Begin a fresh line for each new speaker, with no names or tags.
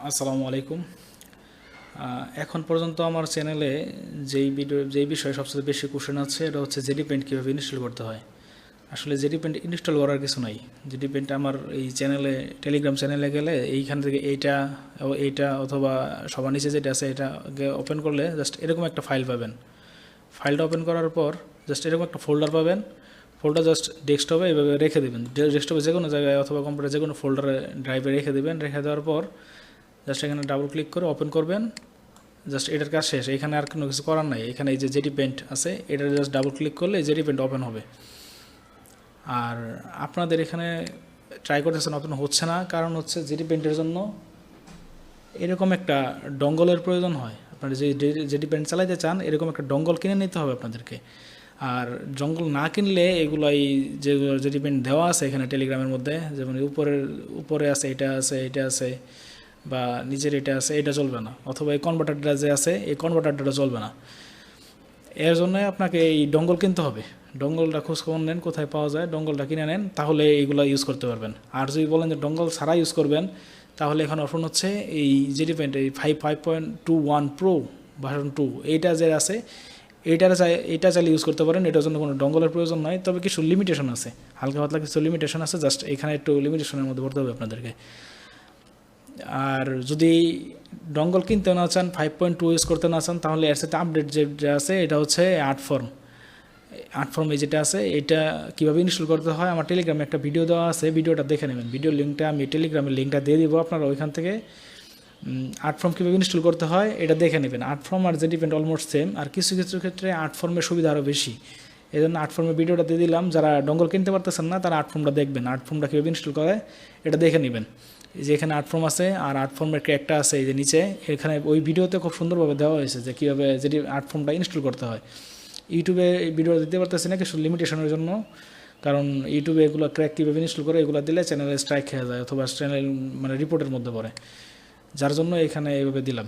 আসসালামু আলাইকুম। এখন পর্যন্ত আমার চ্যানেলে যেই বিষয়ে সবচেয়ে বেশি কোশ্চেন আছে এটা হচ্ছে জেডি পেন্ট কীভাবে ইনস্টল করতে হয়। আসলে জেডি পেন্ট ইনস্টল করার কিছু নাই। জেডি পেন্ট আমার এই চ্যানেলে, টেলিগ্রাম চ্যানেলে গেলে এইখান থেকে এইটা অথবা সবার নিচে যেটা আছে এটা ওপেন করলে জাস্ট এরকম একটা ফাইল পাবেন। ফাইলটা ওপেন করার পর জাস্ট এরকম একটা ফোল্ডার পাবেন। ফোল্ডার জাস্ট ডেস্কটপে এভাবে রেখে দেবেন। ডেস্কটপে যে কোনো জায়গায় অথবা কম্পিউটারে যে কোনো ফোল্ডারে ড্রাইভে রেখে দেবেন। রেখে দেওয়ার পর জাস্ট এখানে ডাবল ক্লিক করে ওপেন করবেন। জাস্ট এটার কাজ শেষ। এখানে আর কোনো কিছু করার নাই। এখানে এই যে জেডি পেন্ট আছে এটা জাস্ট ডাবল ক্লিক করলে জেডি পেন্ট ওপেন হবে। আর আপনাদের এখানে ট্রাই করতেছেন ওপেন হচ্ছে না, কারণ হচ্ছে জেডি পেন্টের জন্য এরকম একটা ডঙ্গলের প্রয়োজন হয়। আপনারা যে জেডি পেন্ট চালাইতে চান এরকম একটা ডঙ্গল কিনে নিতে হবে আপনাদেরকে। আর জঙ্গল না কিনলে এগুলাই যে জেডি পেন্ট দেওয়া আছে এখানে টেলিগ্রামের মধ্যে, যেমন উপরে আছে, এটা আছে বা নিচের এটা আছে, এটা চলবে না। অথবা এই কনভার্টারটা যে আছে এই কনভার্টারটা চলবে না। এর জন্য আপনাকে এই ডঙ্গল কিনতে হবে। ডঙ্গলটা খোঁজখবর নেন কোথায় পাওয়া যায়, ডঙ্গলটা কিনে নেন, তাহলে এইগুলো ইউজ করতে পারবেন। আর যদি বলেন যে ডঙ্গল ছাড়া ইউজ করবেন, তাহলে এখন অপশন হচ্ছে এই জেডি পেন্ট এই 5.21 প্রো ভার্সন 2 এইটা যে আছে এইটা চাইলে ইউজ করতে পারেন। এটার জন্য কোনো ডঙ্গলের প্রয়োজন নয়, তবে কিছু লিমিটেশন আছে, হালকা পাতলা কিছু লিমিটেশন আছে। জাস্ট এখানে একটু লিমিটেশনের মধ্যে পড়তে হবে আপনাদেরকে। আর যদি ডঙ্গল কিনতে না চান, 5.2 ইউজ করতে না চান, তাহলে এর সাথে আপডেট যেটা আছে এটা হচ্ছে আর্টফর্ম যেটা আছে এটা কীভাবে ইনস্টল করতে হয় আমার টেলিগ্রামে একটা ভিডিও দেওয়া আছে, ভিডিওটা দেখে নেবেন। ভিডিওর লিঙ্কটা আমি টেলিগ্রামের লিঙ্কটা দিয়ে দিব, আপনারা ওইখান থেকে আর্টফর্ম কীভাবে ইনস্টল করতে হয় এটা দেখে নেবেন। আর্টফর্ম আর জেডি পেন্ট অলমোস্ট সেম, আর কিছু কিছু ক্ষেত্রে আর্টফর্মের সুবিধা আরও বেশি। এই জন্য আর্টফর্মের ভিডিওটা দিয়ে দিলাম। যারা ডঙ্গল কিনতে পারতেছেন না তারা আর্টফর্মটা দেখবেন, আর্টফর্মটা কীভাবে ইনস্টল করে এটা দেখে নেবেন। এই যে এখানে আর্টফর্ম আছে আর আর্টফর্মের একটা আছে এই যে নিচে, এখানে ওই ভিডিওতে খুব সুন্দরভাবে দেওয়া হয়েছে যে কীভাবে জেডি আর্টফর্মটা ইনস্টল করতে হয়। ইউটিউবে এই ভিডিওটা দিতে পারতেছি না কিছু লিমিটেশনের জন্য, কারণ ইউটিউবে এগুলো ক্র্যাক কীভাবে ইনস্টল করে এগুলো দিলে চ্যানেলে স্ট্রাইক খেয়ে যায় অথবা চ্যানেল রিপোর্টের মধ্যে পড়ে, যার জন্য এখানে এইভাবে দিলাম।